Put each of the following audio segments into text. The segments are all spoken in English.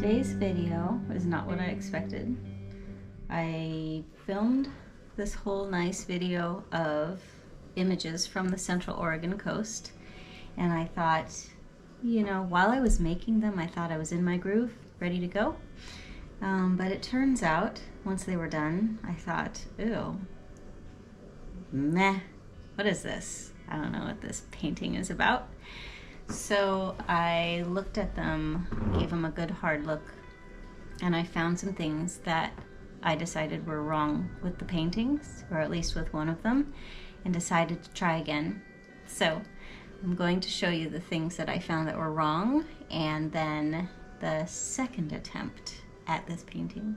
Today's video is not what I expected. I filmed this whole nice video of images from the Central Oregon coast, and I thought, you know, while I was making them, I thought I was in my groove, ready to go. But it turns out, once they were done, I thought, ew, meh, what is this? I don't know what this painting is about. So I looked at them, gave them a good hard look, and I found some things that I decided were wrong with the paintings, or at least with one of them, and decided to try again. So I'm going to show you the things that I found that were wrong, and then the second attempt at this painting.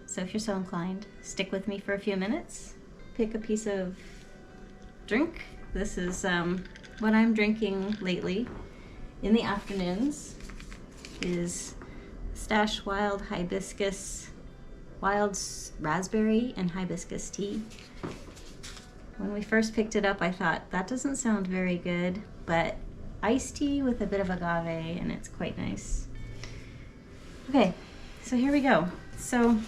So if you're so inclined, stick with me for a few minutes, pick a piece of drink. This is what I'm drinking lately in the afternoons is Stash Wild Hibiscus, wild raspberry and hibiscus tea. When we first picked it up, I thought, that doesn't sound very good, but iced tea with a bit of agave, and it's quite nice. Okay, so here we go. So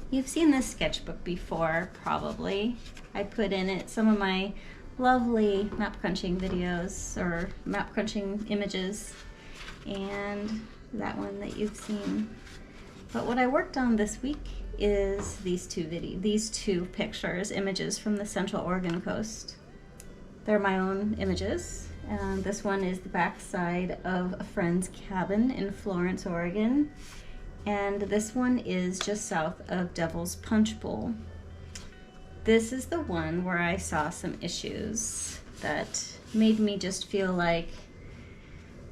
you've seen this sketchbook before, probably. I put in it some of my lovely map crunching videos or map crunching images, and that one that you've seen. But what I worked on this week is these two pictures, images from the Central Oregon coast. They're my own images, and this one is the backside of a friend's cabin in Florence, Oregon, and this one is just south of Devil's Punch Bowl. This is the one where I saw some issues that made me just feel like,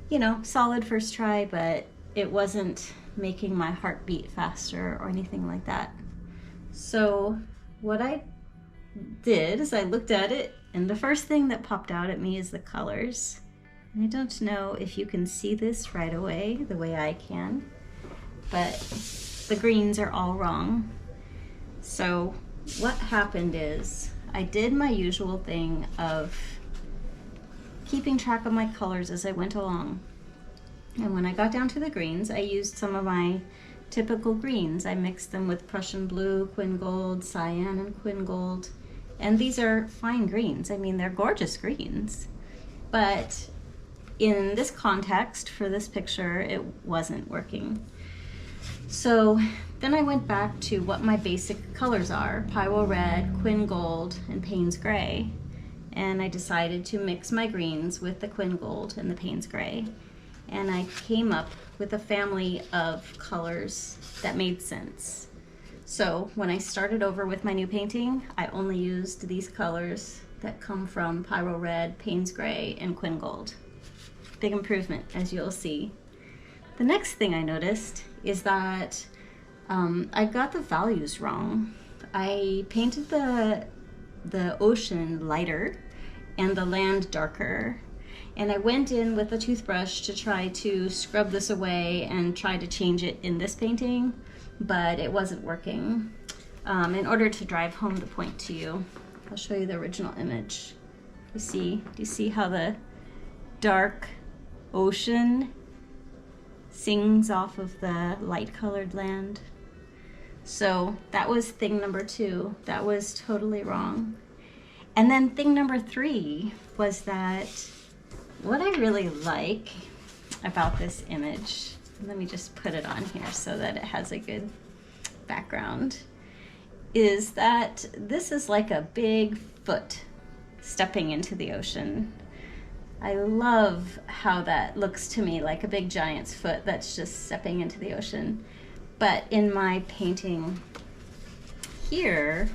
you know, solid first try, but it wasn't making my heart beat faster or anything like that. So what I did is I looked at it, and the first thing that popped out at me is the colors. And I don't know if you can see this right away the way I can, but the greens are all wrong. So what happened is I did my usual thing of keeping track of my colors as I went along. And when I got down to the greens, I used some of my typical greens. I mixed them with Prussian blue, quin gold, cyan, and quin gold. And these are fine greens. I mean, they're gorgeous greens. But in this context, for this picture, it wasn't working. So then I went back to what my basic colors are, Pyro Red, Quin Gold, and Payne's Gray. And I decided to mix my greens with the Quin Gold and the Payne's Gray. And I came up with a family of colors that made sense. So when I started over with my new painting, I only used these colors that come from Pyro Red, Payne's Gray, and Quin Gold. Big improvement, as you'll see. The next thing I noticed is that I got the values wrong. I painted the ocean lighter and the land darker, and I went in with a toothbrush to try to scrub this away and try to change it in this painting, but it wasn't working. In order to drive home the point to you, I'll show you the original image. Do you see how the dark ocean sings off of the light colored land? So that was thing number 2. That was totally wrong. And then thing number 3 was that what I really like about this image, let me just put it on here so that it has a good background, is that this is like a big foot stepping into the ocean. I love how that looks to me, like a big giant's foot that's just stepping into the ocean. But in my painting here,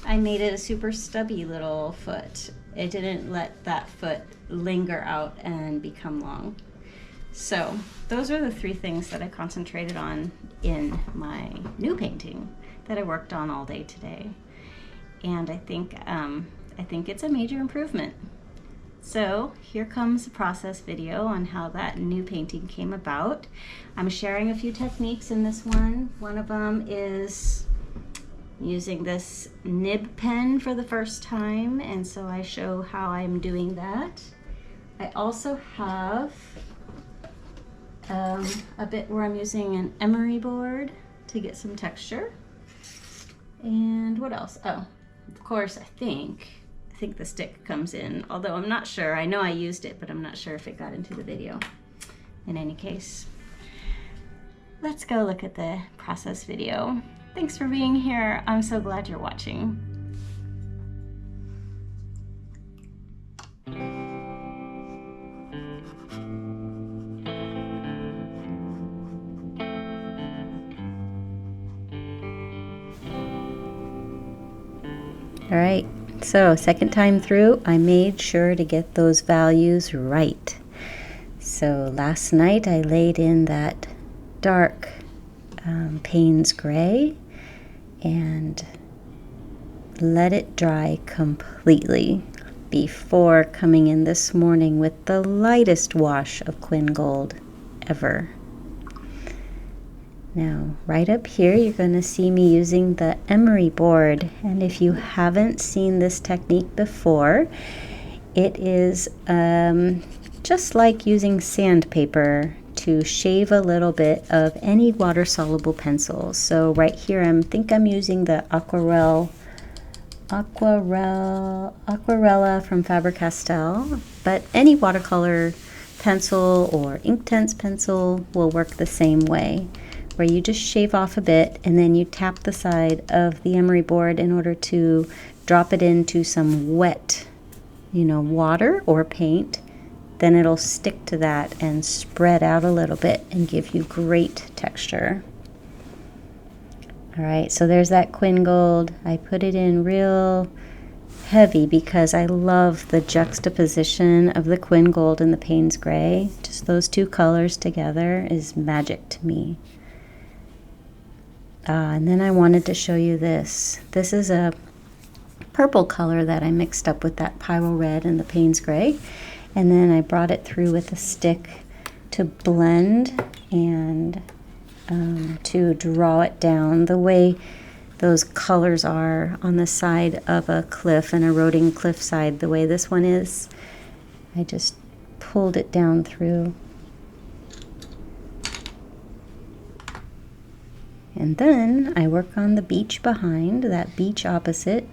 I made it a super stubby little foot. It didn't let that foot linger out and become long. So those are the 3 things that I concentrated on in my new painting that I worked on all day today. And I think it's a major improvement. So here comes a process video on how that new painting came about. I'm sharing a few techniques in this one. One of them is using this nib pen for the first time, and so I show how I'm doing that. I also have a bit where I'm using an emery board to get some texture. And what else? Oh, of course, I think the stick comes in, although I'm not sure. I know I used it, but I'm not sure if it got into the video. In any case, let's go look at the process video. Thanks for being here. I'm so glad you're watching. All right, so second time through, I made sure to get those values right. So last night I laid in that dark Payne's gray and let it dry completely before coming in this morning with the lightest wash of Quin Gold ever. Now, right up here, you're going to see me using the emery board. And if you haven't seen this technique before, it is just like using sandpaper to shave a little bit of any water-soluble pencil. So right here, I think I'm using the Aquarella from Faber-Castell, but any watercolor pencil or Inktense pencil will work the same way, where you just shave off a bit and then you tap the side of the emery board in order to drop it into some wet, water or paint. Then it'll stick to that and spread out a little bit and give you great texture. All right, so there's that Quin Gold. I put it in real heavy because I love the juxtaposition of the Quin Gold and the Payne's Gray. Just those two colors together is magic to me. And then I wanted to show you this. This is a purple color that I mixed up with that Pyro Red and the Payne's Gray. And then I brought it through with a stick to blend and to draw it down the way those colors are on the side of a cliff, an eroding cliffside, the way this one is. I just pulled it down through. And then I work on the beach behind, that beach opposite,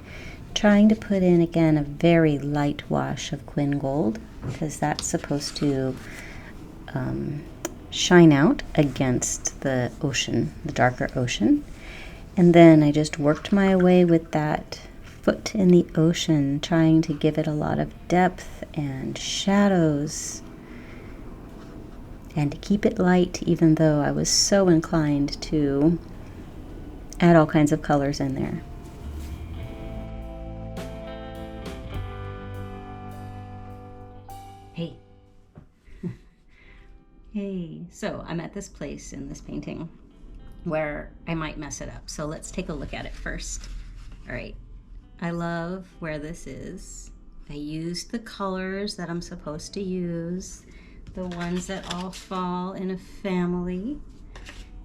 trying to put in, again, a very light wash of Quin Gold, because that's supposed to shine out against the ocean, the darker ocean. And then I just worked my way with that foot in the ocean, trying to give it a lot of depth and shadows, and to keep it light, even though I was so inclined to add all kinds of colors in there. Hey. Hey. So I'm at this place in this painting where I might mess it up. So let's take a look at it first. All right. I love where this is. I used the colors that I'm supposed to use, the ones that all fall in a family,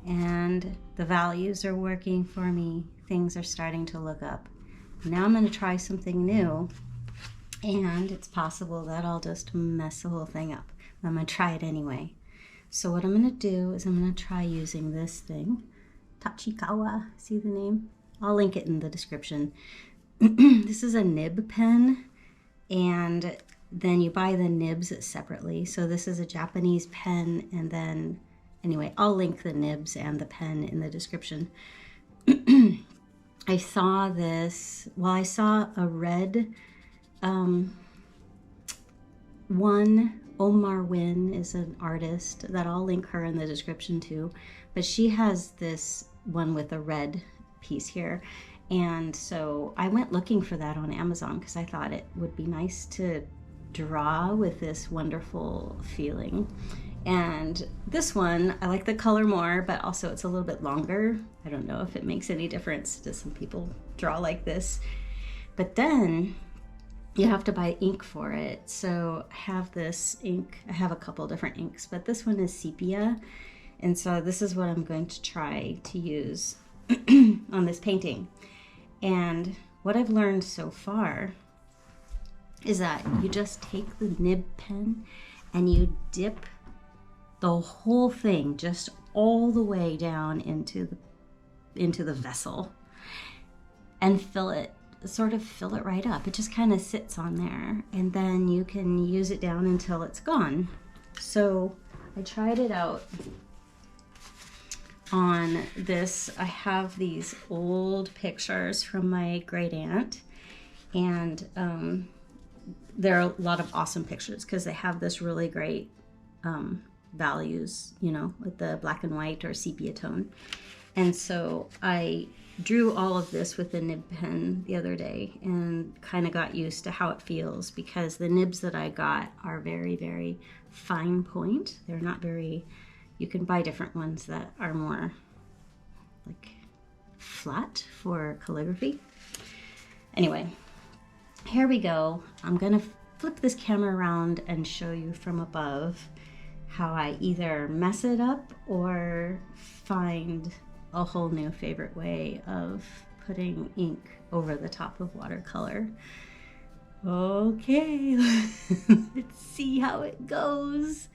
and the values are working for me. Things are starting to look up. Now I'm going to try something new, and it's possible that I'll just mess the whole thing up. I'm going to try it anyway. So what I'm going to do is I'm going to try using this thing, Tachikawa, see the name? I'll link it in the description. This is a nib pen, and then you buy the nibs separately. So this is a Japanese pen, and then, anyway, I'll link the nibs and the pen in the description. I saw this, well, I saw a red one. Omar Wynn is an artist that I'll link her in the description too, but she has this one with a red piece here. And so I went looking for that on Amazon because I thought it would be nice to draw with this wonderful feeling. And this one, I like the color more, but also it's a little bit longer. I don't know if it makes any difference to some people draw like this. But then you have to buy ink for it. So I have this ink. I have a couple different inks, but this one is sepia. And so this is what I'm going to try to use on this painting. And what I've learned so far is that you just take the nib pen and you dip the whole thing just all the way down into the vessel and fill it right up. It just kind of sits on there, and then you can use it down until it's gone. So I tried it out on this. I have these old pictures from my great aunt, and there are a lot of awesome pictures because they have this really great values, you know, with the black and white or sepia tone. And so I drew all of this with a nib pen the other day and kind of got used to how it feels, because the nibs that I got are very, very fine point. They're not very, you can buy different ones that are more like flat for calligraphy. Anyway, here we go. I'm gonna flip this camera around and show you from above how I either mess it up or find a whole new favorite way of putting ink over the top of watercolor. Okay, let's see how it goes.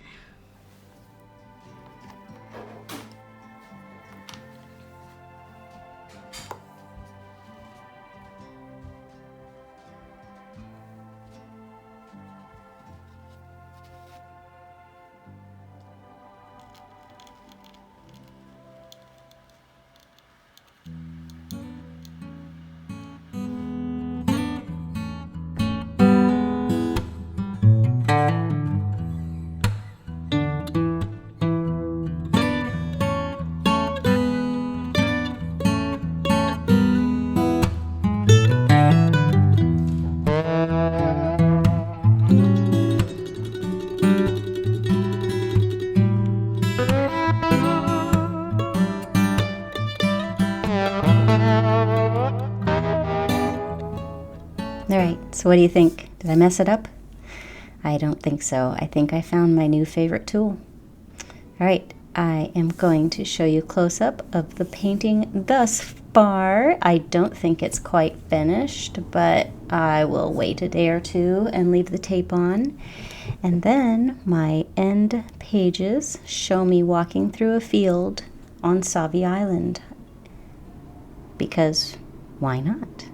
All right, so what do you think? Did I mess it up? I don't think so. I think I found my new favorite tool. All right, I am going to show you a close-up of the painting thus far. I don't think it's quite finished, but I will wait a day or two and leave the tape on. And then my end pages show me walking through a field on Sauvie Island. Because why not?